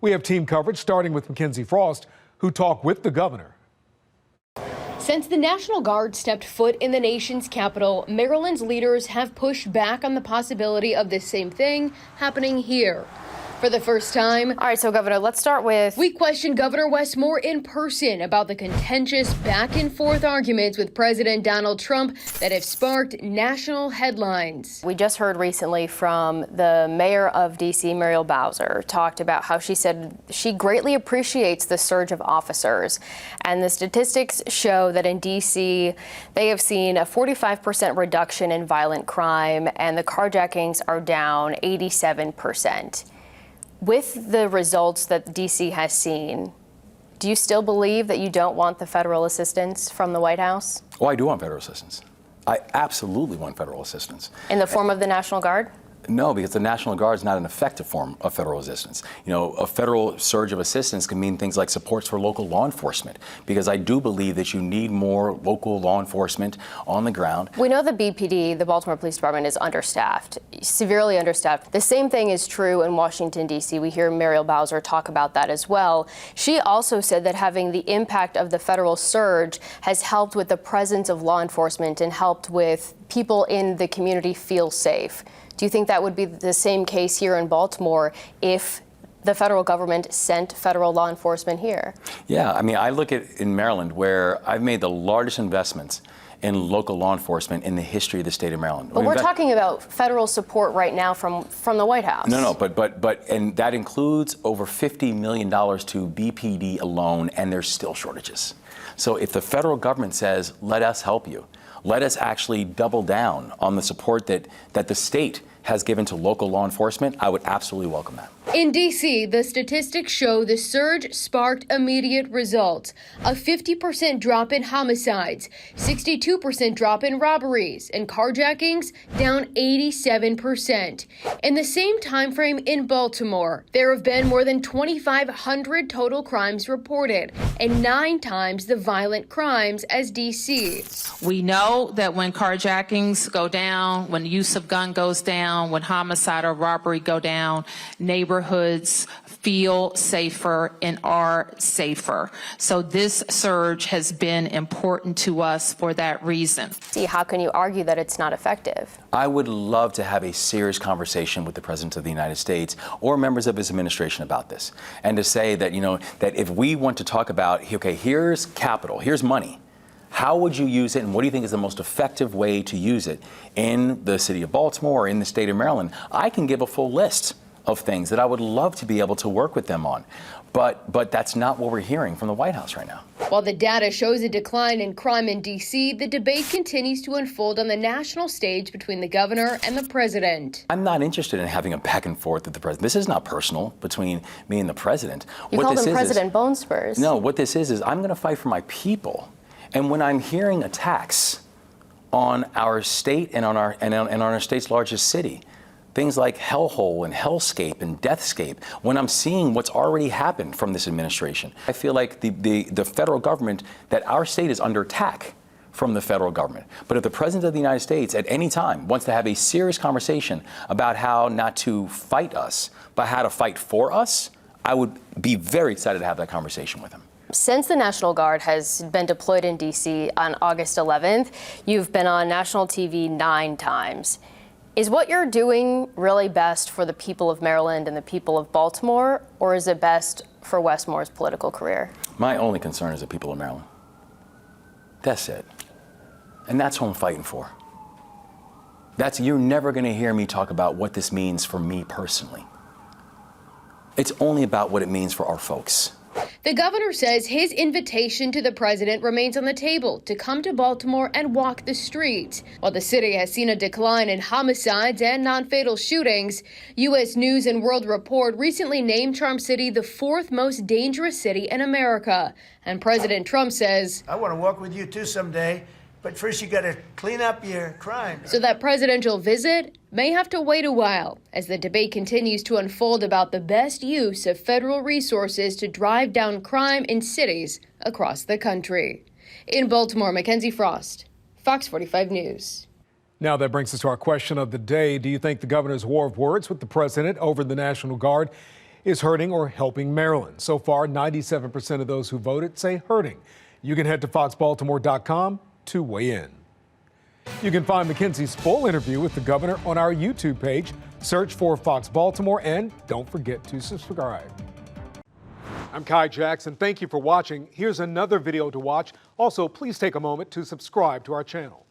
We have team coverage starting with Mackenzie Frost, who talked with the governor. Since the National Guard stepped foot in the nation's capital, Maryland's leaders have pushed back on the possibility of the same thing happening here. For the first time. All right, so Governor, let's start with. We questioned Governor Wes Moore in person about the contentious back and forth arguments with President Donald Trump that have sparked national headlines. We just heard recently from the mayor of D.C., Muriel Bowser, talked about how she said she greatly appreciates the surge of officers. And the statistics show that in D.C., they have seen a 45% reduction in violent crime, and the carjackings are down 87%. With the results that D.C. has seen, do you still believe that you don't want the federal assistance from the White House? Oh, I do want federal assistance. I absolutely want federal assistance. In the form of the National Guard? No, because the National Guard is not an effective form of federal assistance. You know, a federal surge of assistance can mean things like supports for local law enforcement, because I do believe that you need more local law enforcement on the ground. We know the BPD, the Baltimore Police Department, is understaffed, severely understaffed. The same thing is true in Washington, D.C. We hear Muriel Bowser talk about that as well. She also said that having the impact of the federal surge has helped with the presence of law enforcement and helped with people in the community feel safe. Do you think that would be the same case here in Baltimore if the federal government sent federal law enforcement here? Yeah, I mean, I look at in Maryland where I've made the largest investments in local law enforcement in the history of the state of Maryland. But we're talking about federal support right now from the White House. No, but and that includes over $50 million to BPD alone, and there's still shortages. So if the federal government says, let us help you, let us actually double down on the support that the state has given to local law enforcement, I would absolutely welcome that. In D.C., the statistics show the surge sparked immediate results. A 50% drop in homicides, 62% drop in robberies, and carjackings down 87%. In the same time frame in Baltimore, there have been more than 2,500 total crimes reported, and 9 times the violent crimes as D.C. We know that when carjackings go down, when use of gun goes down, when homicide or robbery go down, neighborhoods feel safer and are safer. So this surge has been important to us for that reason. See, how can you argue that it's not effective? I would love to have a serious conversation with the President of the United States or members of his administration about this, and to say that, you know, that if we want to talk about, okay, here's capital, here's money, how would you use it, and what do you think is the most effective way to use it in the city of Baltimore or in the state of Maryland? I can give a full list of things that I would love to be able to work with them on. But that's not what we're hearing from the White House right now. While the data shows a decline in crime in D.C., the debate continues to unfold on the national stage between the governor and the president. I'm not interested in having a back and forth with the president. This is not personal between me and the president. You called him President Bone Spurs. No, what this is I'm going to fight for my people. And when I'm hearing attacks on our state and on our state's largest city, things like hellhole and hellscape and deathscape, when I'm seeing what's already happened from this administration, I feel like the federal government, that our state is under attack from the federal government. But if the President of the United States at any time wants to have a serious conversation about how not to fight us, but how to fight for us, I would be very excited to have that conversation with him. Since the National Guard has been deployed in D.C. on August 11th, you've been on national TV 9 times. Is what you're doing really best for the people of Maryland and the people of Baltimore, or is it best for Wes Moore's political career? My only concern is the people of Maryland. That's it. And that's what I'm fighting for. You're never going to hear me talk about what this means for me personally. It's only about what it means for our folks. The governor says his invitation to the president remains on the table to come to Baltimore and walk the streets. While the city has seen a decline in homicides and non-fatal shootings, U.S. News and World Report recently named Charm City the 4th most dangerous city in America. And President Trump says, I want to walk with you too someday, but first you got to clean up your crime. So that presidential visit may have to wait a while as the debate continues to unfold about the best use of federal resources to drive down crime in cities across the country. In Baltimore, Mackenzie Frost, Fox 45 News. Now that brings us to our question of the day. Do you think the governor's war of words with the president over the National Guard is hurting or helping Maryland? So far, 97% of those who voted say hurting. You can head to foxbaltimore.com to weigh in. You can find Mackenzie's full interview with the governor on our YouTube page. Search for Fox Baltimore and don't forget to subscribe. I'm Kai Jackson. Thank you for watching. Here's another video to watch. Also, please take a moment to subscribe to our channel.